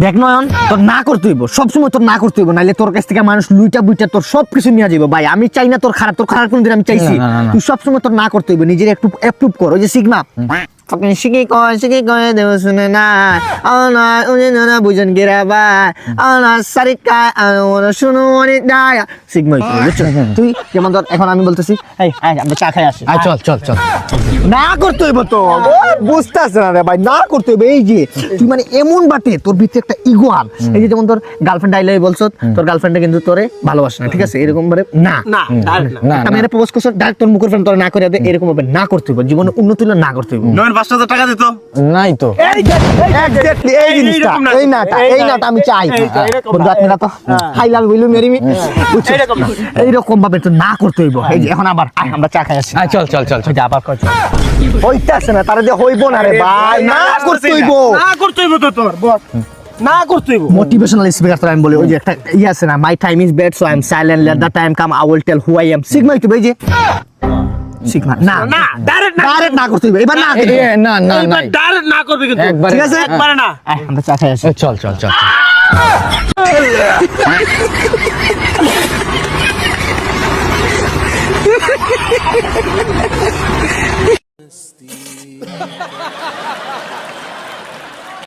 দেখ নয়ন, তোর না করতে হইব, সবসময় তোর না করতে হইব, নাইলে তোর কাছ থেকে মানুষ লুইটা বুইটা তোর সবকিছু নিয়ে যাবো। ভাই আমি চাই না তোর খারাপ কোনদিন আমি চাইছি। তুই সবসময় তোর না করতে হইব, নিজের একটু অ্যাপ্রুভ কর। ওই যে সিগমা শিখি কয় দেব শুনে না আনা উনি না বুঝন গেরাবা আনা সারিকা আনা শুনো অনেক ডায়া সিগমা বুঝছো? তুই যেমন ধর এখন আমি বলতেছি এই আমরা চা খাই আসি, চল না করতে হইব তো, বুঝতেছ না রে ভাই, না করতে হইব। এই যে তুই মানে এমন বাটে তোর ভিতরে একটা ইগো আন। এই যে যেমন তোর গার্লফ্রেন্ড আইলাই বলছ, তোর গার্লফ্রেন্ডে কিন্তু তোরে ভালোবাসে না, ঠিক আছে? এরকম ভাবে না আমি এটা প্রপোজ করছ, ডাইরেক্ট তোর মুখের ফ্রেন্ড তোরে না করে দে, এরকম ভাবে না করতে হইব। জীবনে উন্নতি হলে না করতে হইব। 5,000 টাকা দিত নাই তো এক্স্যাক্টলি এই জিনিসটা, এই নাটা আমি চাই। বন্ধু আপনারা তো হাইলাল বইলু মেরিমি, এইরকম ভাবে তো না করতে হইব। এই যে এখন আবার আমরা চা খাই আসি। চল আবার কয় হইতাছে না, তারা যে হইব না রে ভাই, না করতে হইব। না করতে হইব তো তোর বস, না করতে হইব। মোটিভেশনাল স্পিকার তো আমি বলি, ওই যে একটা আছে না, my time is bad so I am silent, let the time come I will tell who I am. Sigma একটু এই যে সিগমা না ডাইরেক্ট না করতে হইব, এবার না করতে হইব। না ডাইরেক্ট না করবি কিন্তু, ঠিক আছে? একবারে না। আমরা চা খাই আসি। চল